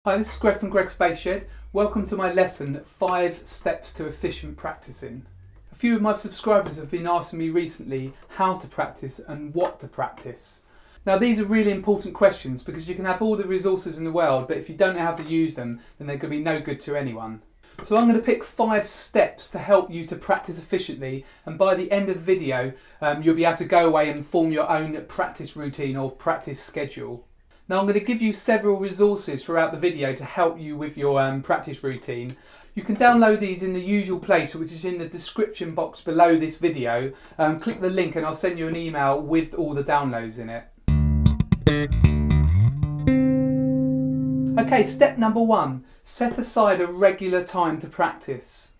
Hi, this is Greg from Greg's Bass Shed. Welcome to my lesson, 5 Steps to Efficient Practicing. A few of my subscribers have been asking me recently how to practice and what to practice. Now these are really important questions because you can have all the resources in the world, but if you don't know how to use them, then they're going to be no good to anyone. So I'm going to pick 5 steps to help you to practice efficiently, and by the end of the video you'll be able to go away and form your own practice routine or practice schedule. Now I'm going to give you several resources throughout the video to help you with your practice routine. You can download these in the usual place, which is in the description box below this video. Click the link and I'll send you an email with all the downloads in it. Okay, step number 1. Set aside a regular time to practice.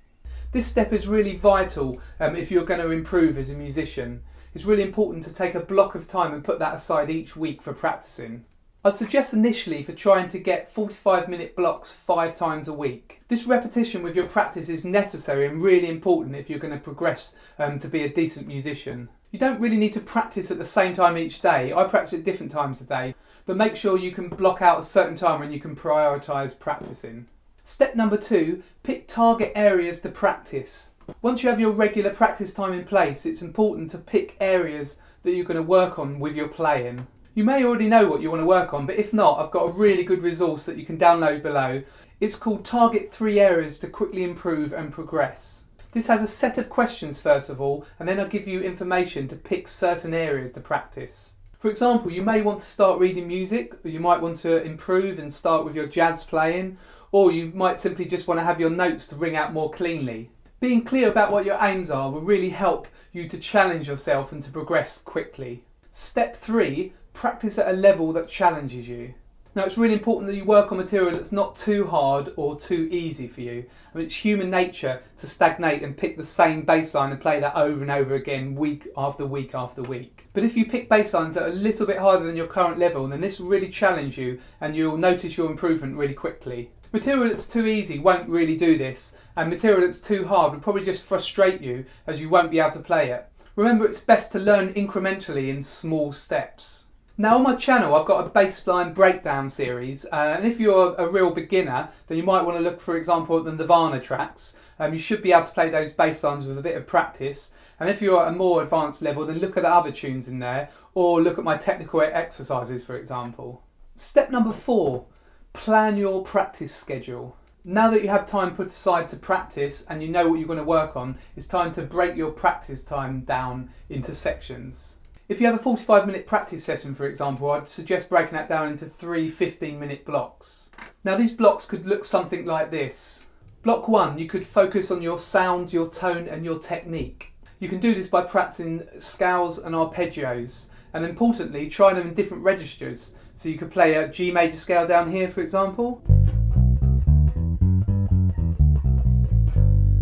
This step is really vital if you're going to improve as a musician. It's really important to take a block of time and put that aside each week for practicing. I'd suggest initially for trying to get 45-minute blocks 5 times a week. This repetition with your practice is necessary and really important if you're going to progress to be a decent musician. You don't really need to practice at the same time each day. I practice at different times a day, but make sure you can block out a certain time when you can prioritise practicing. Step number 2, pick target areas to practice. Once you have your regular practice time in place, it's important to pick areas that you're going to work on with your playing. You may already know what you want to work on, but if not, I've got a really good resource that you can download below. It's called Target 3 Areas to Quickly Improve and Progress. This has a set of questions first of all, and then I'll give you information to pick certain areas to practice. For example, you may want to start reading music, or you might want to improve and start with your jazz playing, or you might simply just want to have your notes to ring out more cleanly. Being clear about what your aims are will really help you to challenge yourself and to progress quickly. Step 3, practice at a level that challenges you. Now it's really important that you work on material that's not too hard or too easy for you. I mean, it's human nature to stagnate and pick the same bass line and play that over and over again week after week after week. But if you pick bass lines that are a little bit harder than your current level, then this will really challenge you and you'll notice your improvement really quickly. Material that's too easy won't really do this, and material that's too hard will probably just frustrate you as you won't be able to play it. Remember, it's best to learn incrementally in small steps. Now on my channel I've got a bassline breakdown series, and if you're a real beginner then you might want to look, for example, at the Nirvana tracks. You should be able to play those bass lines with a bit of practice, and if you're at a more advanced level then look at the other tunes in there, or look at my technical exercises for example. Step number 4, plan your practice schedule. Now that you have time put aside to practice and you know what you're going to work on, it's time to break your practice time down into sections. If you have a 45-minute practice session, for example, I'd suggest breaking that down into 3 15-minute blocks. Now these blocks could look something like this. Block 1, you could focus on your sound, your tone and your technique. You can do this by practicing scales and arpeggios, and importantly try them in different registers. So you could play a G major scale down here, for example.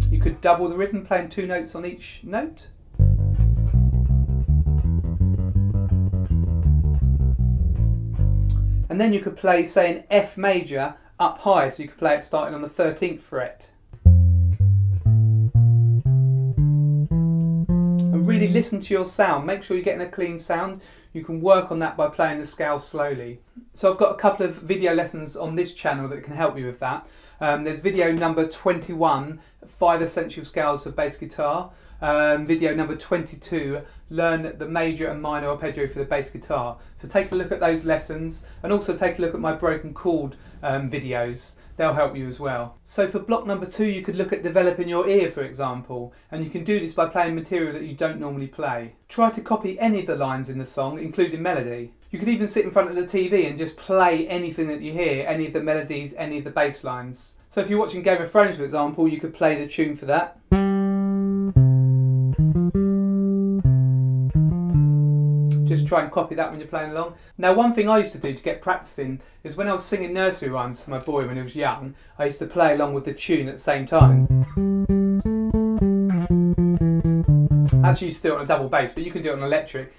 You could double the rhythm, playing 2 notes on each note. And then you could play, say, an F major up high, so you could play it starting on the 13th fret. And really listen to your sound, make sure you're getting a clean sound. You can work on that by playing the scales slowly. So I've got a couple of video lessons on this channel that can help you with that. There's video number 21, 5 essential scales for bass guitar. Video number 22, learn the major and minor arpeggio for the bass guitar. So take a look at those lessons, and also take a look at my broken chord videos. They'll help you as well. So for block number 2 you could look at developing your ear, for example, and you can do this by playing material that you don't normally play. Try to copy any of the lines in the song, including melody. You could even sit in front of the TV and just play anything that you hear, any of the melodies, any of the bass lines. So if you're watching Game of Thrones, for example, you could play the tune for that. Just try and copy that when you're playing along. Now one thing I used to do to get practicing is when I was singing nursery rhymes to my boy when he was young, I used to play along with the tune at the same time. Actually still on a double bass, but you can do it on electric.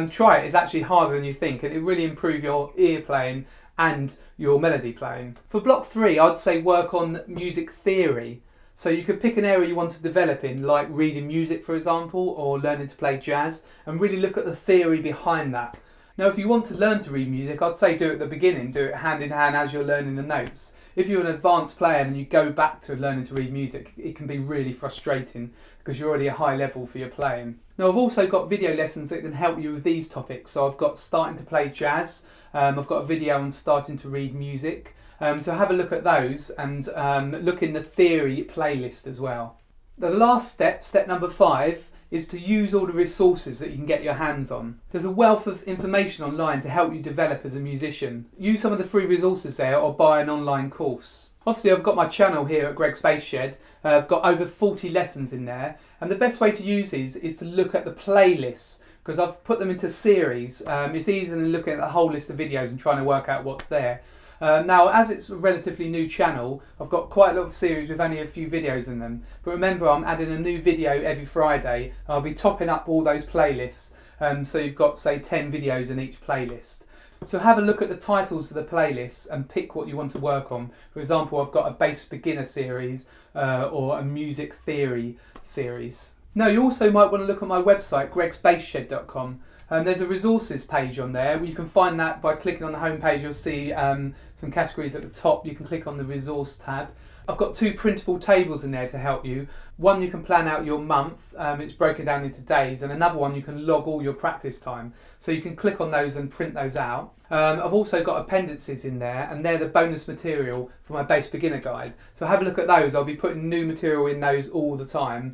Try it, it's actually harder than you think, and it really improve your ear playing and your melody playing. For block 3 I'd say work on music theory. So you could pick an area you want to develop in, like reading music for example, or learning to play jazz, and really look at the theory behind that. Now if you want to learn to read music, I'd say do it at the beginning, do it hand in hand as you're learning the notes. If you're an advanced player and you go back to learning to read music, it can be really frustrating because you're already a high level for your playing. Now I've also got video lessons that can help you with these topics. So I've got starting to play jazz, I've got a video on starting to read music. So have a look at those and look in the theory playlist as well. The last step, step number 5, is to use all the resources that you can get your hands on. There's a wealth of information online to help you develop as a musician. Use some of the free resources there or buy an online course. Obviously I've got my channel here at Greg's Bass Shed. I've got over 40 lessons in there, and the best way to use these is to look at the playlists because I've put them into series. It's easier than looking at the whole list of videos and trying to work out what's there. Now, as it's a relatively new channel, I've got quite a lot of series with only a few videos in them. But remember, I'm adding a new video every Friday, and I'll be topping up all those playlists. So you've got, say, 10 videos in each playlist. So have a look at the titles of the playlists and pick what you want to work on. For example, I've got a bass beginner series or a music theory series. Now, you also might want to look at my website, gregsbassshed.com. There's a resources page on there. You can find that by clicking on the home page. You'll see some categories at the top. You can click on the resource tab. I've got 2 printable tables in there to help you. One you can plan out your month, it's broken down into days, and another one you can log all your practice time. So you can click on those and print those out. I've also got appendices in there, and they're the bonus material for my bass beginner guide. So have a look at those. I'll be putting new material in those all the time.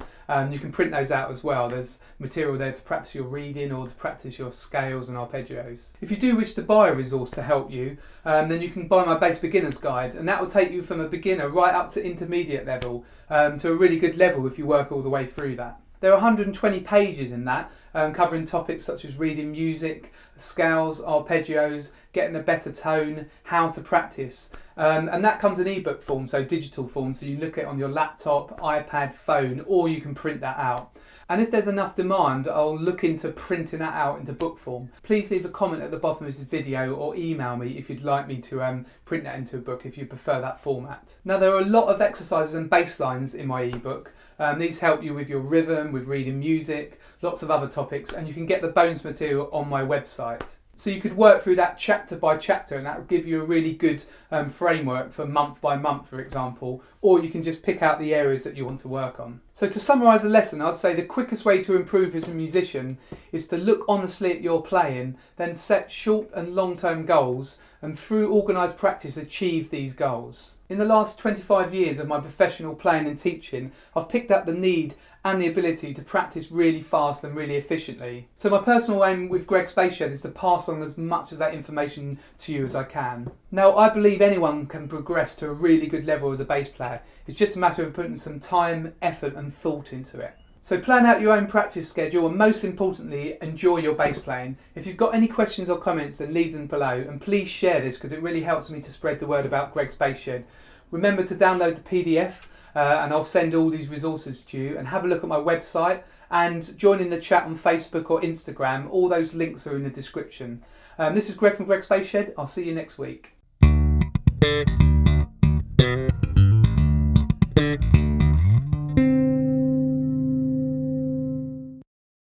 You can print those out as well. There's material there to practice your reading or to practice your scales and arpeggios. If you do wish to buy a resource to help you, then you can buy my bass beginner's guide, and that will take you from a beginner right up to intermediate level, to a really good level if you work all the way through that. There are 120 pages in that, covering topics such as reading music, scales, arpeggios, getting a better tone, how to practice. And that comes in ebook form, so digital form, so you look at it on your laptop, iPad, phone, or you can print that out. And if there's enough demand, I'll look into printing that out into book form. Please leave a comment at the bottom of this video or email me if you'd like me to print that into a book if you prefer that format. Now there are a lot of exercises and bass lines in my ebook. These help you with your rhythm, with reading music, lots of other topics, and you can get the bonus material on my website. So you could work through that chapter by chapter, and that will give you a really good framework for month by month, for example, or you can just pick out the areas that you want to work on. So to summarise the lesson, I'd say the quickest way to improve as a musician is to look honestly at your playing, then set short and long-term goals, and through organised practice achieve these goals. In the last 25 years of my professional playing and teaching, I've picked up the need and the ability to practice really fast and really efficiently. So my personal aim with Greg's Bass Shed is to pass on as much of that information to you as I can. Now I believe anyone can progress to a really good level as a bass player. It's just a matter of putting some time, effort and thought into it. So plan out your own practice schedule, and most importantly, enjoy your bass playing. If you've got any questions or comments, then leave them below, and please share this because it really helps me to spread the word about Greg's Bass Shed. Remember to download the PDF, and I'll send all these resources to you, and have a look at my website and join in the chat on Facebook or Instagram. All those links are in the description. This is Greg from Greg's Bass Shed. I'll see you next week.